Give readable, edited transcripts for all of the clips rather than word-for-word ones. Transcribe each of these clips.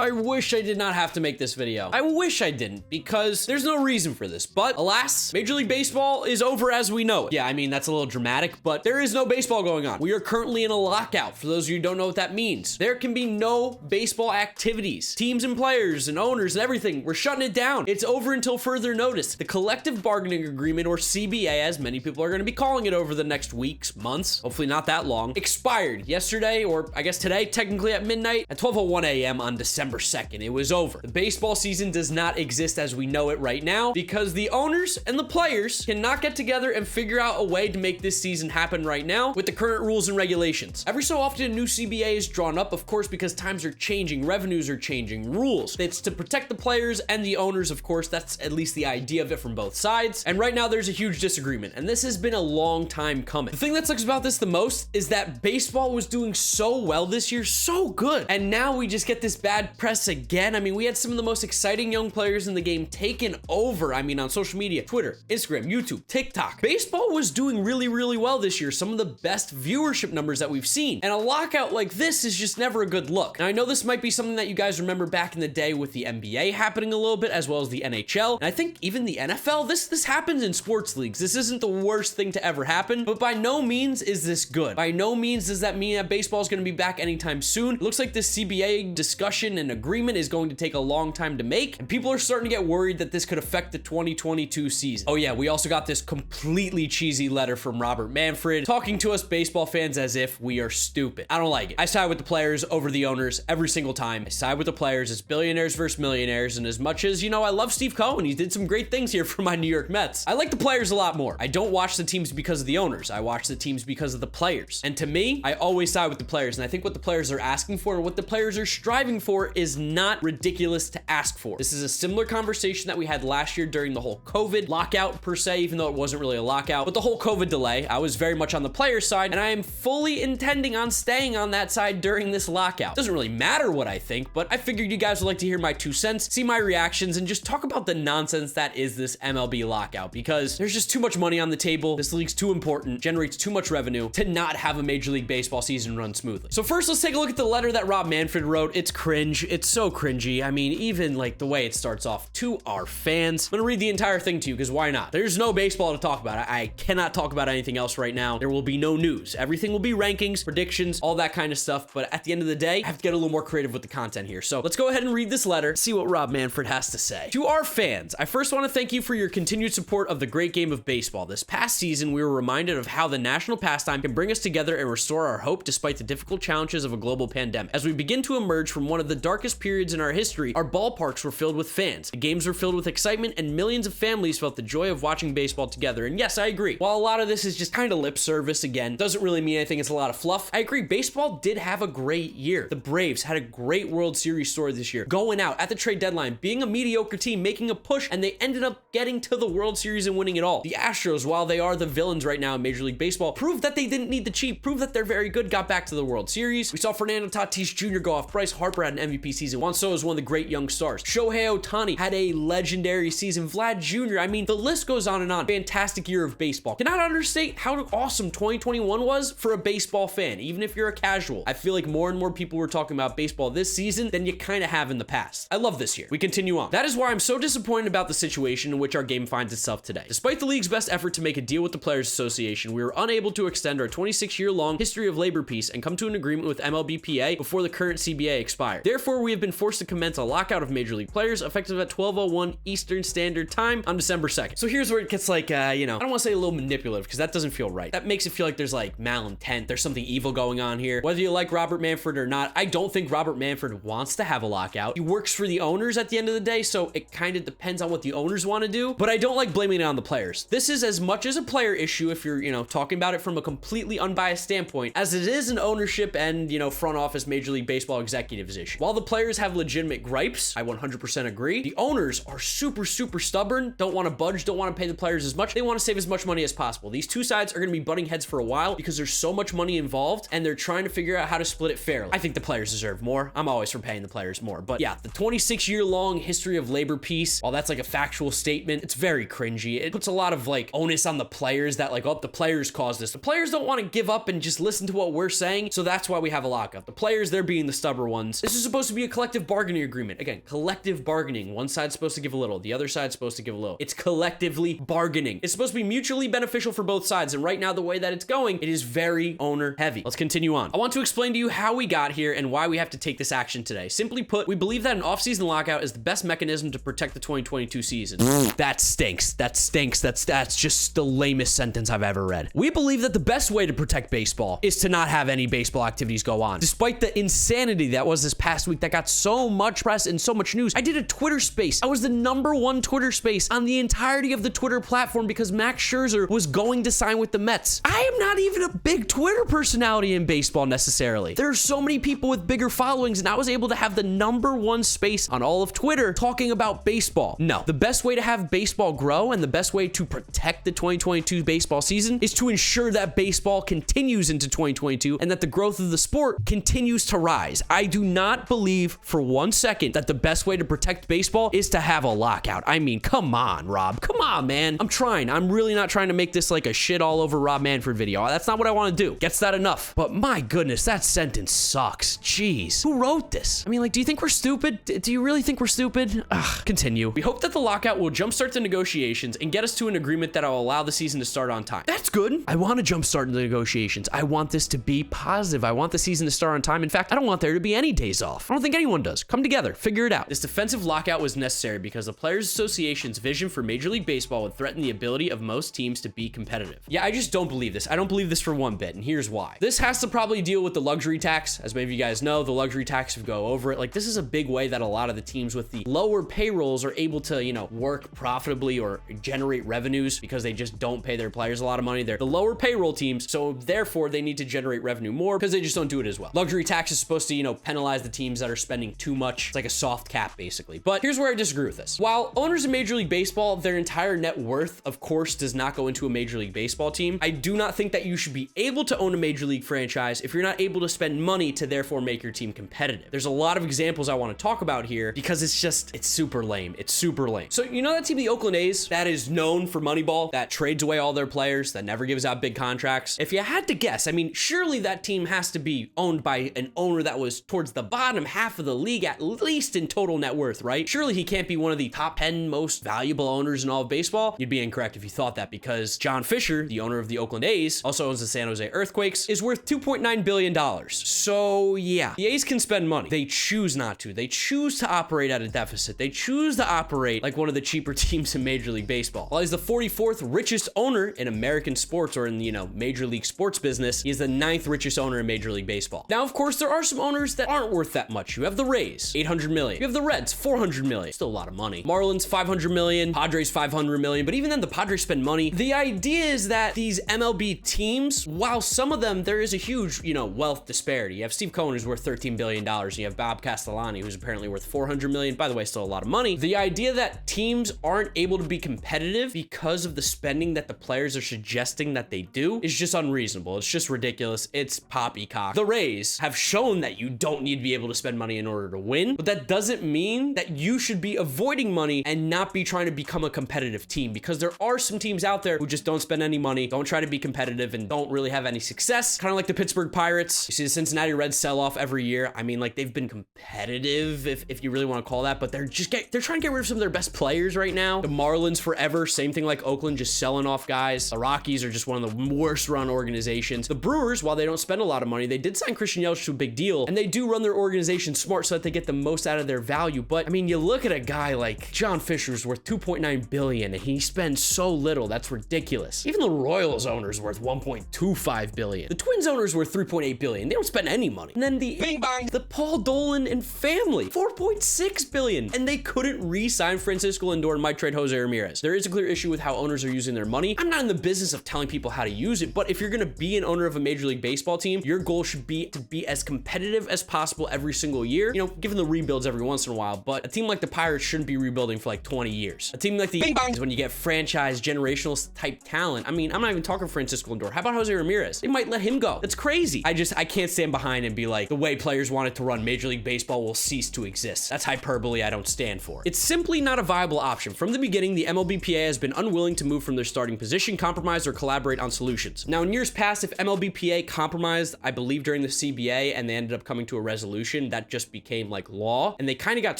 I wish I did not have to make this video. I wish I didn't, because there's no reason for this. But alas, Major League Baseball is over as we know it. Yeah, I mean, that's a little dramatic, but there is no baseball going on. We are currently in a lockout. For those of you who don't know what that means, there can be no baseball activities. Teams and players and owners and everything, we're shutting it down. It's over until further notice. The collective bargaining agreement, or CBA, as many people are going to be calling it over the next weeks, months, hopefully not that long, expired yesterday, or I guess today, technically at midnight, at 12:01 a.m. on December 2nd. It was over. The baseball season does not exist as we know it right now because the owners and the players cannot get together and figure out a way to make this season happen right now with the current rules and regulations. Every so often, a new CBA is drawn up, of course, because times are changing, revenues are changing, rules. It's to protect the players and the owners, of course. That's at least the idea of it from both sides. And right now, there's a huge disagreement, and this has been a long time coming. The thing that sucks about this the most is that baseball was doing so well this year, so good, and now we just get this bad press again. I mean, we had some of the most exciting young players in the game taken over. I mean, on social media, Twitter, Instagram, YouTube, TikTok. Baseball was doing really, really well this year. Some of the best viewership numbers that we've seen. And a lockout like this is just never a good look. Now, I know this might be something that you guys remember back in the day with the NBA happening a little bit, as well as the NHL. And I think even the NFL, this happens in sports leagues. This isn't the worst thing to ever happen, but by no means is this good. By no means does that mean that baseball is going to be back anytime soon. It looks like this CBA discussion and agreement is going to take a long time to make, and people are starting to get worried that this could affect the 2022 season. Oh yeah, we also got this completely cheesy letter from Robert Manfred talking to us baseball fans as if we are stupid. I don't like it. I side with the players over the owners every single time. I side with the players. It's billionaires versus millionaires, and as much as, you know, I love Steve Cohen, he did some great things here for my New York Mets, I like the players a lot more. I don't watch the teams because of the owners. I watch the teams because of the players. And to me, I always side with the players, and I think what the players are asking for and what the players are striving for is not ridiculous to ask for. This is a similar conversation that we had last year during the whole COVID lockout per se, even though it wasn't really a lockout, but the whole COVID delay. I was very much on the player side, and I am fully intending on staying on that side during this lockout. Doesn't really matter what I think, but I figured you guys would like to hear my 2 cents, see my reactions, and just talk about the nonsense that is this MLB lockout, because there's just too much money on the table. This league's too important, generates too much revenue to not have a Major League Baseball season run smoothly. So first, let's take a look at the letter that Rob Manfred wrote. It's cringe. It's so cringy. I mean, even like the way it starts off, to our fans. I'm gonna read the entire thing to you because why not? There's no baseball to talk about. I cannot talk about anything else right now. There will be no news. Everything will be rankings, predictions, all that kind of stuff. But at the end of the day, I have to get a little more creative with the content here. So let's go ahead and read this letter, see what Rob Manfred has to say. To our fans, I first want to thank you for your continued support of the great game of baseball. This past season, we were reminded of how the national pastime can bring us together and restore our hope despite the difficult challenges of a global pandemic. As we begin to emerge from one of the darkest periods in our history, our ballparks were filled with fans. The games were filled with excitement, and millions of families felt the joy of watching baseball together. And yes, I agree. While a lot of this is just kind of lip service, again, doesn't really mean anything. It's a lot of fluff. I agree. Baseball did have a great year. The Braves had a great World Series story this year, going out at the trade deadline, being a mediocre team, making a push, and they ended up getting to the World Series and winning it all. The Astros, while they are the villains right now in Major League Baseball, proved that they didn't need to cheat, proved that they're very good, got back to the World Series. We saw Fernando Tatis Jr. go off. Bryce Harper had an MVP season. Juan Soto is one of the great young stars. Shohei Ohtani had a legendary season. Vlad Jr. I mean, the list goes on and on. Fantastic year of baseball. Cannot understate how awesome 2021 was for a baseball fan, even if you're a casual. I feel like more and more people were talking about baseball this season than you kind of have in the past. I love this year. We continue on. That is why I'm so disappointed about the situation in which our game finds itself today. Despite the league's best effort to make a deal with the Players Association, we were unable to extend our 26-year-long history of labor peace and come to an agreement with MLBPA before the current CBA expired. Therefore, we have been forced to commence a lockout of Major League players effective at 12:01 Eastern Standard Time on December 2nd. So here's where it gets like, you know, I don't want to say a little manipulative because that doesn't feel right. That makes it feel like there's like malintent. There's something evil going on here. Whether you like Robert Manfred or not, I don't think Robert Manfred wants to have a lockout. He works for the owners at the end of the day, so it kind of depends on what the owners want to do, but I don't like blaming it on the players. This is as much as a player issue if you're, you know, talking about it from a completely unbiased standpoint, as it is an ownership and, you know, front office Major League Baseball executives issue. While the players have legitimate gripes, I 100% agree, the owners are super stubborn, don't want to budge, don't want to pay the players as much. They want to save as much money as possible. These two sides are going to be butting heads for a while because there's so much money involved and they're trying to figure out how to split it fairly. I think the players deserve more. I'm always for paying the players more, but yeah, the 26-year-long history of labor peace, while that's like a factual statement, it's very cringy. It puts a lot of like onus on the players that like, oh, the players caused this. The players don't want to give up and just listen to what we're saying, so that's why we have a lockout. The players, they're being the stubborn ones. This is supposed to be be a collective bargaining agreement. Again, collective bargaining. One side's supposed to give a little, the other side's supposed to give a little. It's collectively bargaining. It's supposed to be mutually beneficial for both sides, and right now, the way that it's going, it is very owner heavy. Let's continue on. I want to explain to you how we got here and why we have to take this action today. Simply put, we believe that an off-season lockout is the best mechanism to protect the 2022 season. That stinks. That stinks. That's just the lamest sentence I've ever read. We believe that the best way to protect baseball is to not have any baseball activities go on. Despite the insanity that was this past week that got so much press and so much news, I did a Twitter space. I was the #1 Twitter space on the entirety of the Twitter platform because Max Scherzer was going to sign with the Mets. I am not even a big Twitter personality in baseball necessarily. There are so many people with bigger followings, and I was able to have the #1 space on all of Twitter talking about baseball. No, the best way to have baseball grow and the best way to protect the 2022 baseball season is to ensure that baseball continues into 2022 and that the growth of the sport continues to rise. I do not believe for 1 second that the best way to protect baseball is to have a lockout. I mean, come on, Rob. Come on, man. I'm trying. I'm really not trying to make this like a shit all over Rob Manfred video. That's not what I want to do. Gets that enough. But my goodness, that sentence sucks. Jeez. Who wrote this? I mean, like, do you think we're stupid? Do you really think we're stupid? Ugh, continue. We hope that the lockout will jumpstart the negotiations and get us to an agreement that will allow the season to start on time. That's good. I want to jumpstart the negotiations. I want this to be positive. I want the season to start on time. In fact, I don't want there to be any days off. I don't think anyone does. Come together. Figure it out. This defensive lockout was necessary because the Players Association's vision for Major League Baseball would threaten the ability of most teams to be competitive. Yeah, I just don't believe this. I don't believe this for one bit, and here's why. This has to probably deal with the luxury tax. As many of you guys know, the luxury tax, if you go over it, like, this is a big way that a lot of the teams with the lower payrolls are able to, you know, work profitably or generate revenues because they just don't pay their players a lot of money. They're the lower payroll teams, so therefore they need to generate revenue more because they just don't do it as well. Luxury tax is supposed to, you know, penalize the teams that are spending too much. It's like a soft cap, basically. But here's where I disagree with this. While owners of Major League Baseball, their entire net worth, of course, does not go into a Major League Baseball team, I do not think that you should be able to own a Major League franchise if you're not able to spend money to therefore make your team competitive. There's a lot of examples I want to talk about here because it's super lame. It's super lame. So, you know that team, the Oakland A's, that is known for Moneyball, that trades away all their players, that never gives out big contracts? If you had to guess, I mean, surely that team has to be owned by an owner that was towards the bottom half of the league, at least in total net worth, right? Surely he can't be one of the top 10 most valuable owners in all of baseball. You'd be incorrect if you thought that, because John Fisher, the owner of the Oakland A's, also owns the San Jose Earthquakes, is worth $2.9 billion. So yeah, the A's can spend money. They choose not to. They choose to operate at a deficit. They choose to operate like one of the cheaper teams in Major League Baseball. While he's the 44th richest owner in American sports, or in, you know, Major League sports business, he is the 9th richest owner in Major League Baseball. Now, of course, there are some owners that aren't worth that much. You have the Rays, $800 million. You have the Reds, $400 million. Still a lot of money. Marlins, $500 million. Padres, $500 million. But even then, the Padres spend money. The idea is that these MLB teams, while some of them, there is a huge, you know, wealth disparity. You have Steve Cohen, who's worth $13 billion. You have Bob Castellani, who's apparently worth $400 million. By the way, still a lot of money. The idea that teams aren't able to be competitive because of the spending that the players are suggesting that they do is just unreasonable. It's just ridiculous. It's poppycock. The Rays have shown that you don't need to be able to spend money in order to win, but that doesn't mean that you should be avoiding money and not be trying to become a competitive team, because there are some teams out there who just don't spend any money, don't try to be competitive, and don't really have any success. Kind of like the Pittsburgh Pirates. You see the Cincinnati Reds sell off every year. I mean, like, they've been competitive, if you really want to call that, but they're trying to get rid of some of their best players right now. The Marlins forever, same thing like Oakland, just selling off guys. The Rockies are just one of the worst run organizations. The Brewers, while they don't spend a lot of money, they did sign Christian Yelich to a big deal, and they do run their organization smart so that they get the most out of their value. But I mean, you look at a guy like John Fisher's worth $2.9 billion, and he spends so little. That's ridiculous. Even the Royals owner's worth $1.25 billion. The Twins owner's worth $3.8 billion. They don't spend any money. And then the Paul Dolan and family, $4.6 billion, and they couldn't re-sign Francisco Lindor and might trade Jose Ramirez. There is a clear issue with how owners are using their money. I'm not in the business of telling people how to use it, but if you're going to be an owner of a Major League Baseball team, your goal should be to be as competitive as possible every single year. You know, given the rebuilds every once in a while, but a team like the Pirates shouldn't be rebuilding for like 20 years. A team like the is when you get franchise generational type talent. I mean, I'm not even talking Francisco Lindor. How about Jose Ramirez? They might let him go. That's crazy. I can't stand behind and be like, the way players want it to run, Major League Baseball will cease to exist. That's hyperbole I don't stand for. It's simply not a viable option. From the beginning, the MLBPA has been unwilling to move from their starting position, compromise, or collaborate on solutions. Now, in years past, if MLBPA compromised, I believe during the CBA, and they ended up coming to a resolution, that just became like law, and they kind of got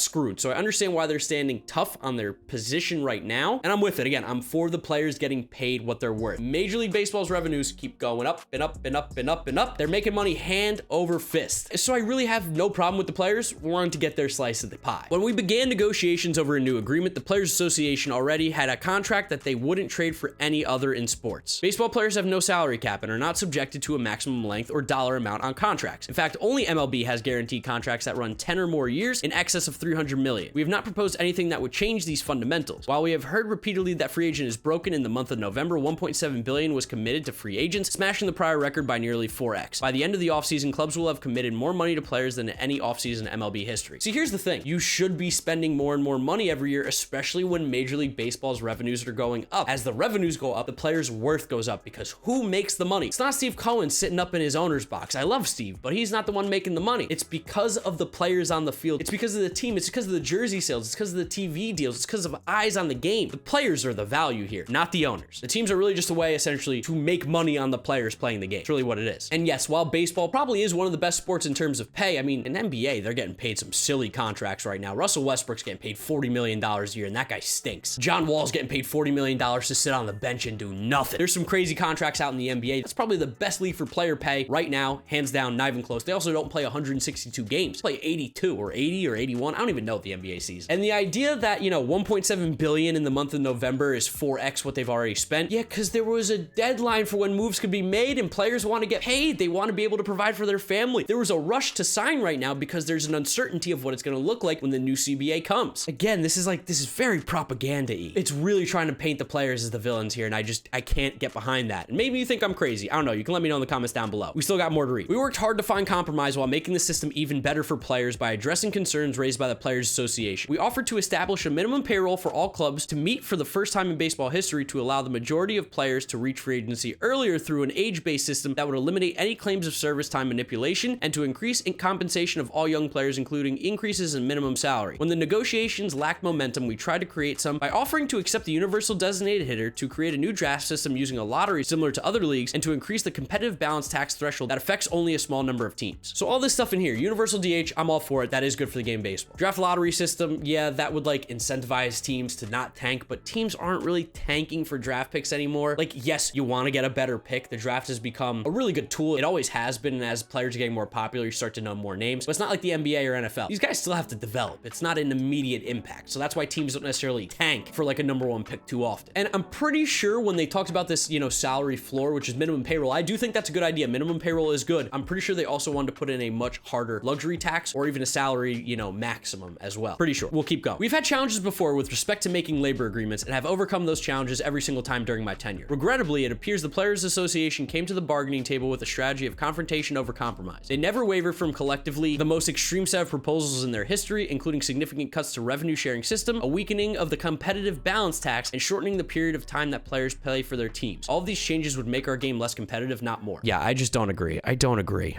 screwed. So I understand why they're standing tough on their position right now, and I'm with it. Again, I'm for the players getting paid what they're worth. Major League Baseball's revenues keep going up and up and up and up and up. They're making money hand over fist. So I really have no problem with the players wanting to get their slice of the pie. When we began negotiations over a new agreement, the Players Association already had a contract that they wouldn't trade for any other in sports. Baseball players have no salary cap and are not subjected to a maximum length or dollar amount on contracts. In fact, only MLB has guaranteed contracts that run 10 or more years in excess of $300 million. We have not proposed anything that would change these fundamentals. While we have heard repeatedly that free agent is broken, in the month of November, $1.7 billion was committed to free agents, smashing the prior record by nearly 4x. By the end of the offseason, clubs will have committed more money to players than in any offseason in MLB history. See, here's the thing. You should be spending more and more money every year, especially when Major League Baseball's revenues are going up. As the revenues go up, the player's worth goes up, because who makes the money? It's not Steve Cohen sitting up in his owner's box. I love Steve, but he's not the one making the money. It's because of the players on the field. It's because of the team. It's because of the jersey sales. It's because of the TV deals. It's because of eyes on the game. The players are the value here, not the owners. The teams are really just a way, essentially, to make money on the players playing the game. It's really what it is. And yes, while baseball probably is one of the best sports in terms of pay, I mean, in NBA, they're getting paid some silly contracts right now. Russell Westbrook's getting paid $40 million a year, and that guy stinks. John Wall's getting paid $40 million to sit on the bench and do nothing. There's some crazy contracts out in the NBA. That's probably the best league for player pay right now, hands down, not even close. They also don't play 162 games. They play 82 or 80 or 81. I don't even know what the NBA season. And the idea that, you know, 1.7 billion in the month of November is 4x what they've already spent. Yeah, because there was a deadline for when moves could be made, and players want to get paid. They want to be able to provide for their family. There was a rush to sign right now because there's an uncertainty of what it's going to look like when the new CBA comes. Again, this is very propaganda-y. It's really trying to paint the players as the villains here, and I can't get behind that. And maybe you think I'm crazy. I don't know. You can let me know in the comments down below. We still got more to read. We worked hard to find compromise while making the system even better for players by addressing concerns raised by the Players Association. We offered to establish a minimum payroll for all clubs to meet for the first time in baseball history to allow the majority of players to reach free agency earlier through an age-based system that would eliminate any claims of service time manipulation, and to increase compensation of all young players, including increases in minimum salary. When the negotiations lacked momentum, we tried to create some by offering to accept the universal designated hitter, to create a new draft system using a lottery similar to other leagues, and to increase the competitive balance tax threshold that affects only a small number of teams. So all this stuff in here, universal DH, I'm all for it. That is good for the game of baseball. Draft lottery system, yeah, that would like incentivize teams to not tank, but teams aren't really tanking for draft picks anymore. Like, yes, you want to get a better pick. The draft has become a really good tool. It always has been, and as players are getting more popular, you start to know more names, but it's not like the NBA or NFL. These guys still have to develop. It's not an immediate impact. So that's why teams don't necessarily tank for like a #1 pick too often. And I'm pretty sure when they talked about this, you know, salary floor, which is minimum payroll, I do think that's a good idea. Minimum payroll is good. I'm pretty sure they also wanted to put in a much harder luxury tax or even a salary, you know, maximum as well. Pretty sure. We'll keep going. We've had challenges before with respect to making labor agreements and have overcome those challenges every single time during my tenure. Regrettably, it appears the Players Association came to the bargaining table with a strategy of confrontation over compromise. They never wavered from collectively the most extreme set of proposals in their history, including significant cuts to revenue sharing system, a weakening of the competitive balance tax, and shortening the period of time that players play for their teams. All of these changes would make our game less competitive, not more. Yeah, I just don't agree. I don't agree.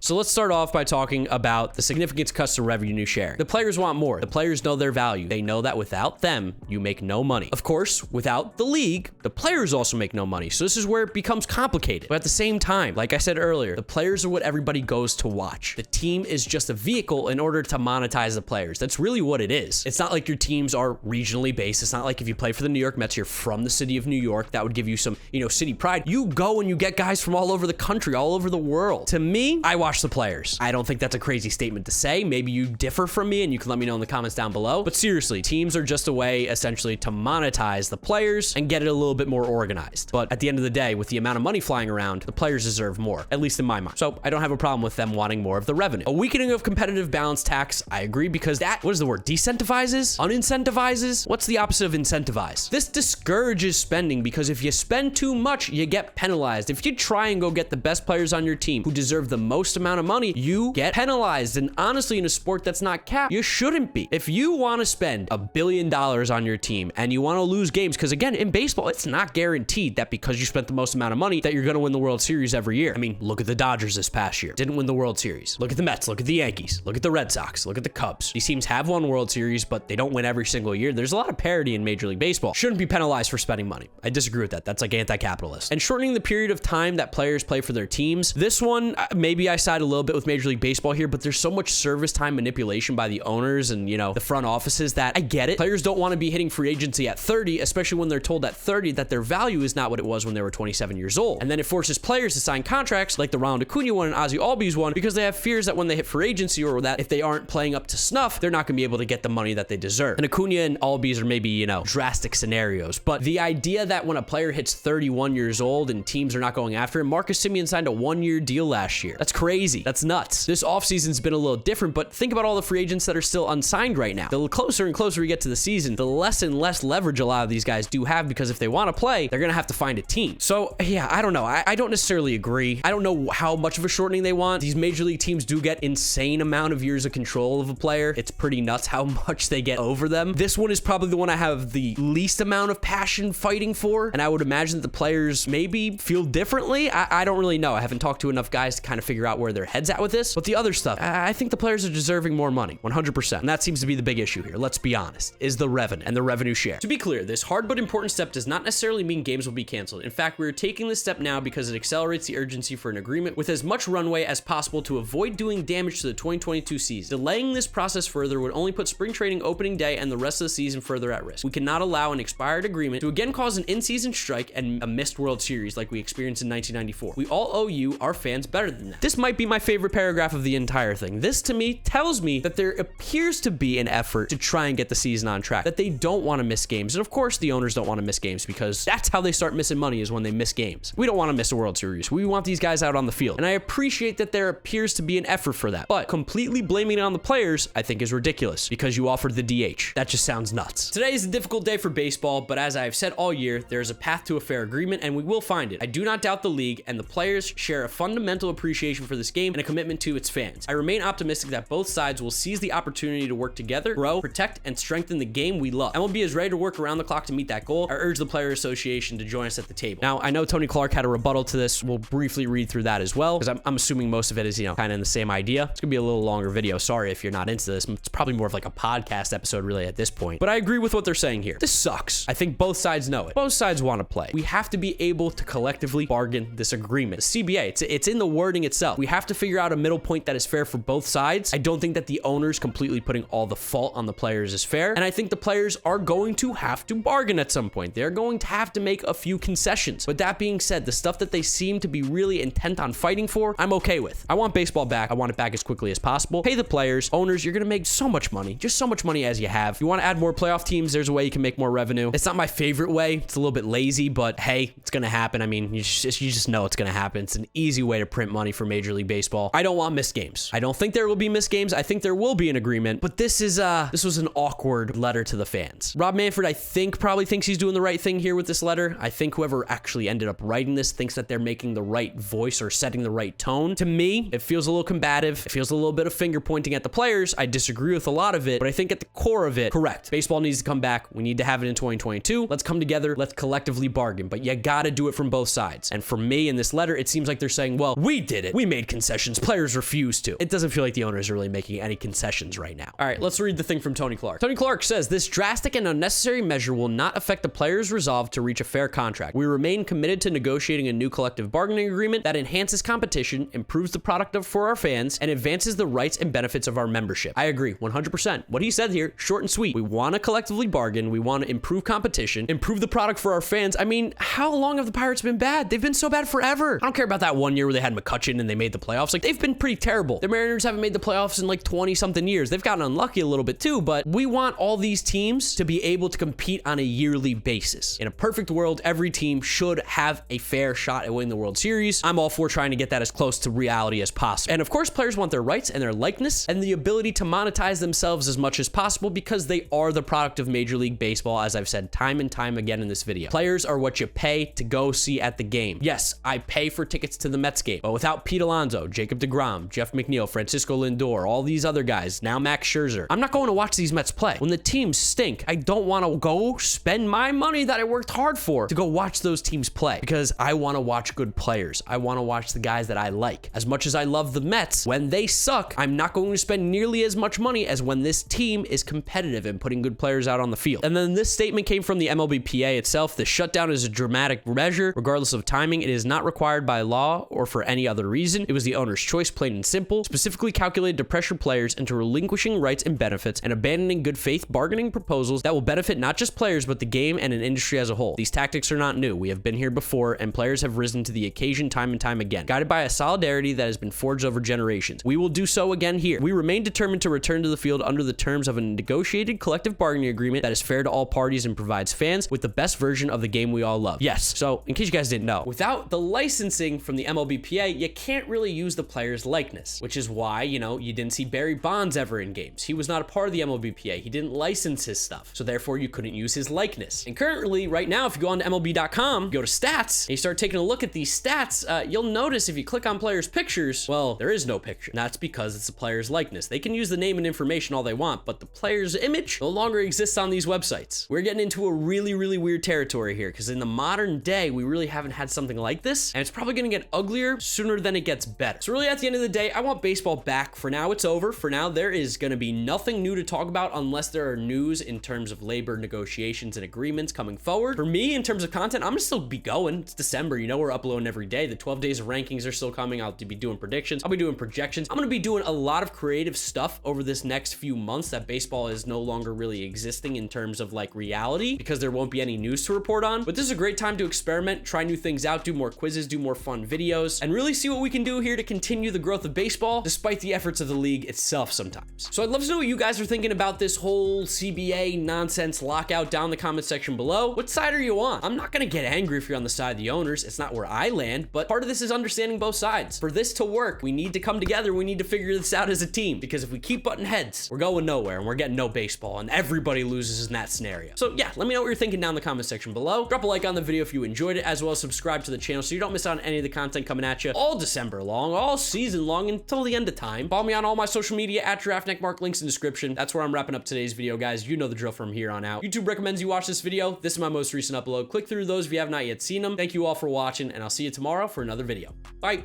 So let's start off by talking about the significant cuts to revenue sharing. The players want more. The players know their value. They know that without them, you make no money. Of course, without the league, the players also make no money. So this is where it becomes complicated. But at the same time, like I said earlier, the players are what everybody goes to watch. The team is just a vehicle in order to monetize the players. That's really what it is. It's not like your teams are regionally based. It's not like if you play for the New York Mets, you're from the city of New York. That would give you some, you know, city pride. You go and you get guys from all over the country, all over the world. To me, I watch the players. I don't think that's a crazy statement to say. Maybe you differ from me and you can let me know in the comments down below. But seriously, teams are just a way essentially to monetize the players and get it a little bit more organized. But at the end of the day, with the amount of money flying around, the players deserve more, at least in my mind. So I don't have a problem with them wanting more of the revenue. A weakening of competitive balance tax, I agree, because that, what is the word? Decentivizes? Unincentivizes? What's the opposite of incentivize? This discourages spending, because if you spend too much, you get penalized. If you try and go get the best players on your team who deserve the most amount of money, you get penalized. And honestly, in a sport that's not capped, you shouldn't be. If you want to spend $1 billion on your team and you want to lose games, because again, in baseball, it's not guaranteed that because you spent the most amount of money that you're going to win the World Series every year. I mean, look at the Dodgers this past year. Didn't win the World Series. Look at the Mets. Look at the Yankees. Look at the Red Sox. Look at the Cubs. These teams have won World Series, but they don't win every single year. There's a lot of parity in Major League Baseball. Shouldn't be penalized for spending money. I disagree with that. That's like anti-capitalist. And shortening the period of time that players play for their teams. This one, maybe I side a little bit with Major League Baseball here. here, but there's so much service time manipulation by the owners and, you know, the front offices that I get it. Players don't want to be hitting free agency at 30, especially when they're told at 30 that their value is not what it was when they were 27 years old. And then it forces players to sign contracts like the Ronald Acuna one and Ozzy Albies one because they have fears that when they hit free agency or that if they aren't playing up to snuff, they're not going to be able to get the money that they deserve. And Acuna and Albies are maybe, you know, drastic scenarios, but the idea that when a player hits 31 years old and teams are not going after him, Marcus Semien signed a 1-year deal last year. That's crazy. That's nuts. This offseason's been a little different, but think about all the free agents that are still unsigned right now. The closer and closer we get to the season, the less and less leverage a lot of these guys do have, because if they want to play, they're going to have to find a team. So yeah, I don't know. I don't necessarily agree. I don't know how much of a shortening they want. These major league teams do get insane amount of years of control of a player. It's pretty nuts how much they get over them. This one is probably the one I have the least amount of passion fighting for, and I would imagine that the players maybe feel differently. I don't really know. I haven't talked to enough guys to kind of figure out where their head's at with this, but the other stuff, I think the players are deserving more money, 100%. And that seems to be the big issue here. Let's be honest, is the revenue and the revenue share. To be clear, this hard but important step does not necessarily mean games will be canceled. In fact, we're taking this step now because it accelerates the urgency for an agreement with as much runway as possible to avoid doing damage to the 2022 season. Delaying this process further would only put spring training opening day and the rest of the season further at risk. We cannot allow an expired agreement to again cause an in-season strike and a missed World Series like we experienced in 1994. We all owe you, our fans, better than that. This might be my favorite paragraph of the entire thing. This, to me, tells me that there appears to be an effort to try and get the season on track, that they don't want to miss games. And of course, the owners don't want to miss games because that's how they start missing money, is when they miss games. We don't want to miss a World Series. We want these guys out on the field. And I appreciate that there appears to be an effort for that. But completely blaming it on the players, I think, is ridiculous because you offered the DH. That just sounds nuts. Today is a difficult day for baseball, but as I've said all year, there is a path to a fair agreement and we will find it. I do not doubt the league and the players share a fundamental appreciation for this game and a commitment to its fans. I remain optimistic that both sides will seize the opportunity to work together, grow, protect, and strengthen the game we love. MLB is ready to work around the clock to meet that goal. I urge the Player Association to join us at the table. Now, I know Tony Clark had a rebuttal to this. We'll briefly read through that as well, because I'm assuming most of it is, you know, kind of in the same idea. It's gonna be a little longer video. Sorry if you're not into this. It's probably more of like a podcast episode really at this point, but I agree with what they're saying here. This sucks. I think both sides know it. Both sides want to play. We have to be able to collectively bargain this agreement. The CBA, it's in the wording itself. We have to figure out a middle point that is fair for both sides. I don't think that the owners completely putting all the fault on the players is fair, and I think the players are going to have to bargain at some point. They're going to have to make a few concessions. But that being said, the stuff that they seem to be really intent on fighting for, I'm okay with. I want baseball back. I want it back as quickly as possible. Pay the players. Owners, you're going to make so much money. Just so much money as you have. If you want to add more playoff teams, there's a way you can make more revenue. It's not my favorite way. It's a little bit lazy, but hey, it's going to happen. I mean, you just know it's going to happen. It's an easy way to print money for Major League Baseball. I don't want missed games. I don't think there will be missed games. I think there will be an agreement, but this was an awkward letter to the fans. Rob Manfred, I think, probably thinks he's doing the right thing here with this letter. I think whoever actually ended up writing this thinks that they're making the right voice or setting the right tone. To me, it feels a little combative. It feels a little bit of finger pointing at the players. I disagree with a lot of it, but I think at the core of it, correct. Baseball needs to come back. We need to have it in 2022. Let's come together. Let's collectively bargain, but you gotta do it from both sides. And for me, in this letter, it seems like they're saying, well, we did it. We made concessions. Players refused to. It doesn't feel like the owners are really making any concessions right now. All right, let's read the thing from Tony Clark. Tony Clark says, this drastic and unnecessary measure will not affect the players' resolve to reach a fair contract. We remain committed to negotiating a new collective bargaining agreement that enhances competition, improves the product for our fans, and advances the rights and benefits of our membership. I agree, 100%. What he said here, short and sweet. We want to collectively bargain. We want to improve competition, improve the product for our fans. I mean, how long have the Pirates been bad? They've been so bad forever. I don't care about that 1 year where they had McCutchen and they made the playoffs. Like, they've been pretty terrible. The Mariners haven't made the playoffs in like 20 something years. They've gotten unlucky a little bit too, but we want all these teams to be able to compete on a yearly basis. In a perfect world, every team should have a fair shot at winning the World Series. I'm all for trying to get that as close to reality as possible. And of course, players want their rights and their likeness and the ability to monetize themselves as much as possible because they are the product of Major League Baseball, as I've said time and time again in this video. Players are what you pay to go see at the game. Yes, I pay for tickets to the Mets game, but without Pete Alonso, Jacob deGrom, Jeff McNeil, Francisco Lindor, all these other guys, now Max Scherzer, I'm not going to watch these Mets play. When the teams stink, I don't want to go spend my money that I worked hard for to go watch those teams play because I want to watch good players. I want to watch the guys that I like. As much as I love the Mets, when they suck, I'm not going to spend nearly as much money as when this team is competitive and putting good players out on the field. And then this statement came from the MLBPA itself. The shutdown is a dramatic measure. Regardless of timing, it is not required by law or for any other reason. It was the owner's choice, plain and simple. simple, specifically calculated to pressure players into relinquishing rights and benefits and abandoning good faith bargaining proposals that will benefit not just players, but the game and an industry as a whole. These tactics are not new. We have been here before, and players have risen to the occasion time and time again, guided by a solidarity that has been forged over generations. We will do so again here. We remain determined to return to the field under the terms of a negotiated collective bargaining agreement that is fair to all parties and provides fans with the best version of the game we all love. Yes, so in case you guys didn't know, without the licensing from the MLBPA, you can't really use the player's likeness, which is why, you didn't see Barry Bonds ever in games. He was not a part of the MLBPA. He didn't license his stuff, so therefore you couldn't use his likeness. And currently, right now, if you go on to MLB.com, go to stats, and you start taking a look at these stats, you'll notice if you click on players' pictures, well, there is no picture. And that's because it's a player's likeness. They can use the name and information all they want, but the player's image no longer exists on these websites. We're getting into a really, really weird territory here, because in the modern day, we really haven't had something like this, and it's probably gonna get uglier sooner than it gets better. So really, at the end of the day, I want baseball back. For now, it's over. For now, there is gonna be nothing new to talk about unless there are news in terms of labor negotiations and agreements coming forward. For me, in terms of content, I'm gonna still be going. It's December, we're uploading every day. The 12 days of rankings are still coming. I'll be doing predictions. I'll be doing projections. I'm gonna be doing a lot of creative stuff over this next few months that baseball is no longer really existing in terms of like reality, because there won't be any news to report on. But this is a great time to experiment, try new things out, do more quizzes, do more fun videos, and really see what we can do here to continue the growth of baseball, despite the efforts of the league itself sometimes. So I'd love to know what you guys are thinking about this whole CBA nonsense lockout down in the comment section below. What side are you on? I'm not gonna get angry if you're on the side of the owners. It's not where I land, but part of this is understanding both sides. For this to work, we need to come together. We need to figure this out as a team, because if we keep butting heads, we're going nowhere and we're getting no baseball, and everybody loses in that scenario. So yeah, let me know what you're thinking down in the comment section below. Drop a like on the video if you enjoyed it, as well as subscribe to the channel so you don't miss out on any of the content coming at you all December long, all season long, until the end of time. Follow me on all my social media at GiraffeNeckMarc, links in the description. That's where I'm wrapping up today's video, guys. You know the drill from here on out. YouTube recommends you watch this video. This is my most recent upload. Click through those if you have not yet seen them. Thank you all for watching, and I'll see you tomorrow for another video. Bye.